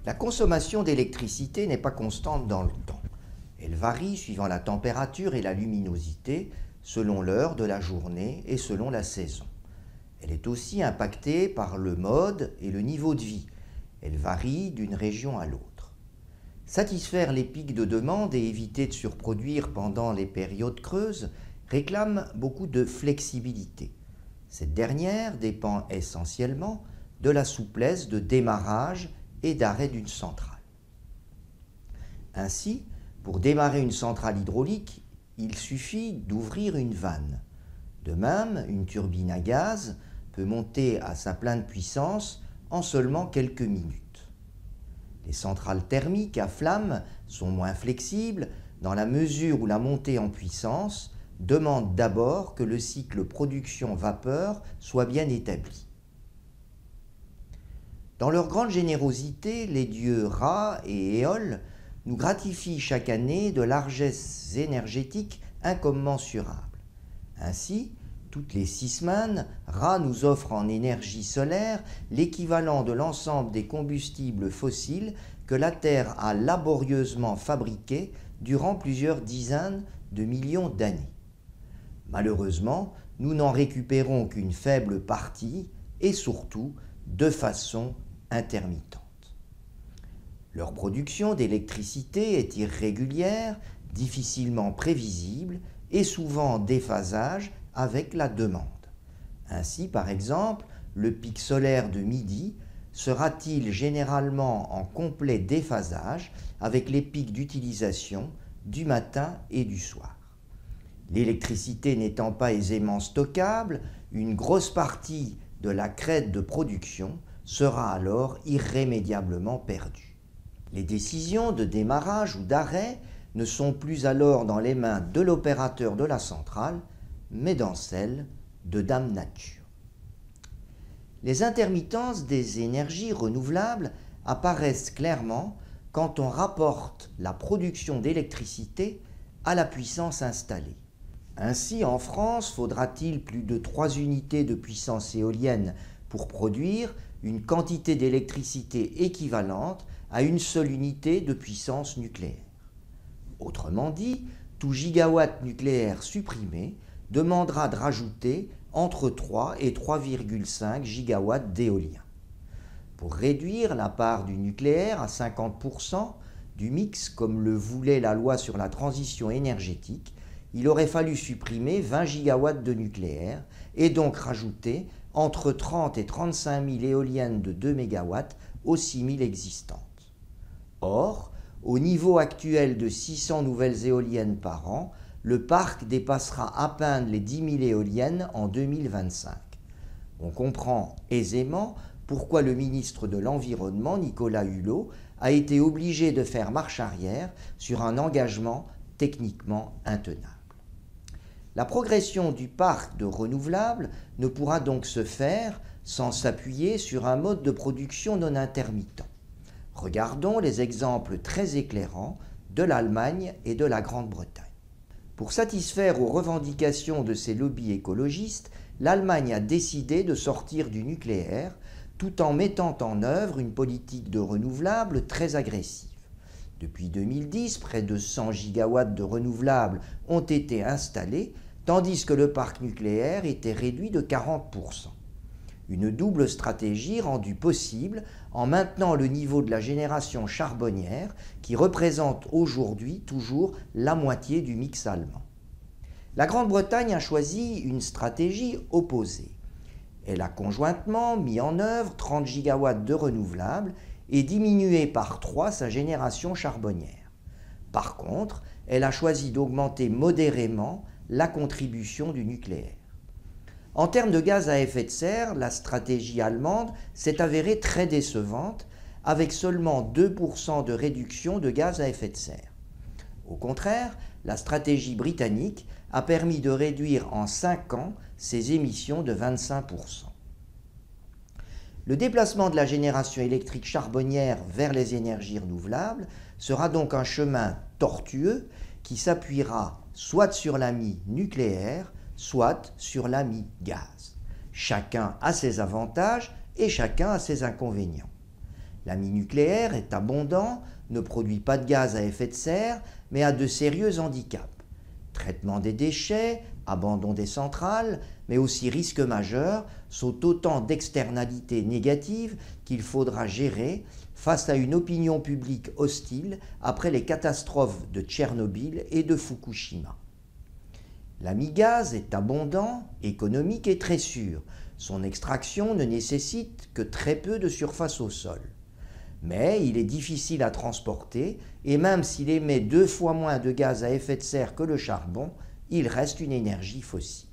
La consommation d'électricité n'est pas constante dans le temps. Elle varie suivant la température et la luminosité, selon l'heure de la journée et selon la saison. Elle est aussi impactée par le mode et le niveau de vie. Elle varie d'une région à l'autre. Satisfaire les pics de demande et éviter de surproduire pendant les périodes creuses réclame beaucoup de flexibilité. Cette dernière dépend essentiellement de la souplesse de démarrage et d'arrêt d'une centrale. Ainsi, pour démarrer une centrale hydraulique, il suffit d'ouvrir une vanne. De même, une turbine à gaz peut monter à sa pleine puissance en seulement quelques minutes. Les centrales thermiques à flamme sont moins flexibles dans la mesure où la montée en puissance demande d'abord que le cycle production-vapeur soit bien établi. Dans leur grande générosité, les dieux Ra et Éole nous gratifient chaque année de largesses énergétiques incommensurables. Ainsi, toutes les 6 semaines, Ra nous offre en énergie solaire l'équivalent de l'ensemble des combustibles fossiles que la Terre a laborieusement fabriqués durant plusieurs dizaines de millions d'années. Malheureusement, nous n'en récupérons qu'une faible partie et surtout de façon intermittente. Leur production d'électricité est irrégulière, difficilement prévisible et souvent en déphasage avec la demande. Ainsi, par exemple, le pic solaire de midi sera-t-il généralement en complet déphasage avec les pics d'utilisation du matin et du soir. L'électricité n'étant pas aisément stockable, une grosse partie de la crête de production sera alors irrémédiablement perdue. Les décisions de démarrage ou d'arrêt ne sont plus alors dans les mains de l'opérateur de la centrale, mais dans celles de Dame Nature. Les intermittences des énergies renouvelables apparaissent clairement quand on rapporte la production d'électricité à la puissance installée. Ainsi, en France, faudra-t-il plus de 3 unités de puissance éolienne pour produire une quantité d'électricité équivalente à une seule unité de puissance nucléaire. Autrement dit, tout gigawatt nucléaire supprimé demandera de rajouter entre 3 et 3,5 gigawatts d'éolien. Pour réduire la part du nucléaire à 50% du mix comme le voulait la loi sur la transition énergétique, il aurait fallu supprimer 20 gigawatts de nucléaire et donc rajouter entre 30 et 35 000 éoliennes de 2 mégawatts aux 6 000 existantes. Or, au niveau actuel de 600 nouvelles éoliennes par an, le parc dépassera à peine les 10 000 éoliennes en 2025. On comprend aisément pourquoi le ministre de l'Environnement, Nicolas Hulot, a été obligé de faire marche arrière sur un engagement techniquement intenable. La progression du parc de renouvelables ne pourra donc se faire sans s'appuyer sur un mode de production non intermittent. Regardons les exemples très éclairants de l'Allemagne et de la Grande-Bretagne. Pour satisfaire aux revendications de ces lobbies écologistes, l'Allemagne a décidé de sortir du nucléaire tout en mettant en œuvre une politique de renouvelables très agressive. Depuis 2010, près de 100 gigawatts de renouvelables ont été installés, tandis que le parc nucléaire était réduit de 40%. Une double stratégie rendue possible en maintenant le niveau de la génération charbonnière qui représente aujourd'hui toujours la moitié du mix allemand. La Grande-Bretagne a choisi une stratégie opposée. Elle a conjointement mis en œuvre 30 gigawatts de renouvelables et diminué par 3 sa génération charbonnière. Par contre, elle a choisi d'augmenter modérément la contribution du nucléaire. En termes de gaz à effet de serre, la stratégie allemande s'est avérée très décevante, avec seulement 2% de réduction de gaz à effet de serre. Au contraire, la stratégie britannique a permis de réduire en 5 ans ses émissions de 25%. Le déplacement de la génération électrique charbonnière vers les énergies renouvelables sera donc un chemin tortueux qui s'appuiera soit sur l'ami nucléaire, soit sur l'ami gaz. Chacun a ses avantages et chacun a ses inconvénients. L'ami nucléaire est abondant, ne produit pas de gaz à effet de serre, mais a de sérieux handicaps. Traitement des déchets, abandon des centrales, mais aussi risques majeurs sont autant d'externalités négatives qu'il faudra gérer face à une opinion publique hostile après les catastrophes de Tchernobyl et de Fukushima. L'ami gaz est abondant, économique et très sûr. Son extraction ne nécessite que très peu de surface au sol. Mais il est difficile à transporter et même s'il émet 2 fois moins de gaz à effet de serre que le charbon, il reste une énergie fossile.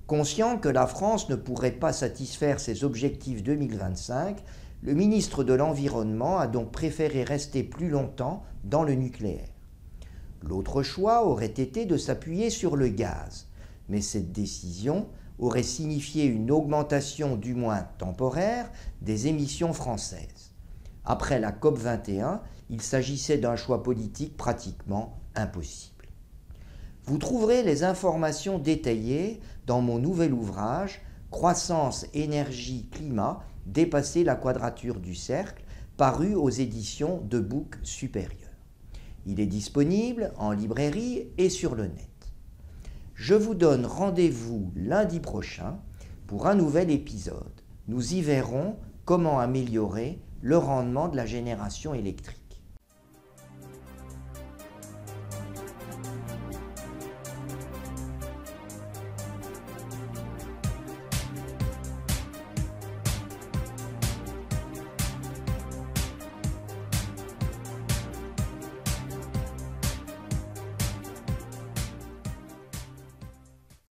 Conscient que la France ne pourrait pas satisfaire ses objectifs 2025, le ministre de l'Environnement a donc préféré rester plus longtemps dans le nucléaire. L'autre choix aurait été de s'appuyer sur le gaz, mais cette décision aurait signifié une augmentation du moins temporaire des émissions françaises. Après la COP21, il s'agissait d'un choix politique pratiquement impossible. Vous trouverez les informations détaillées dans mon nouvel ouvrage « Croissance, énergie, climat, dépasser la quadrature du cercle » paru aux éditions de Bouc Supérieur. Il est disponible en librairie et sur le net. Je vous donne rendez-vous lundi prochain pour un nouvel épisode. Nous y verrons comment améliorer le rendement de la génération électrique.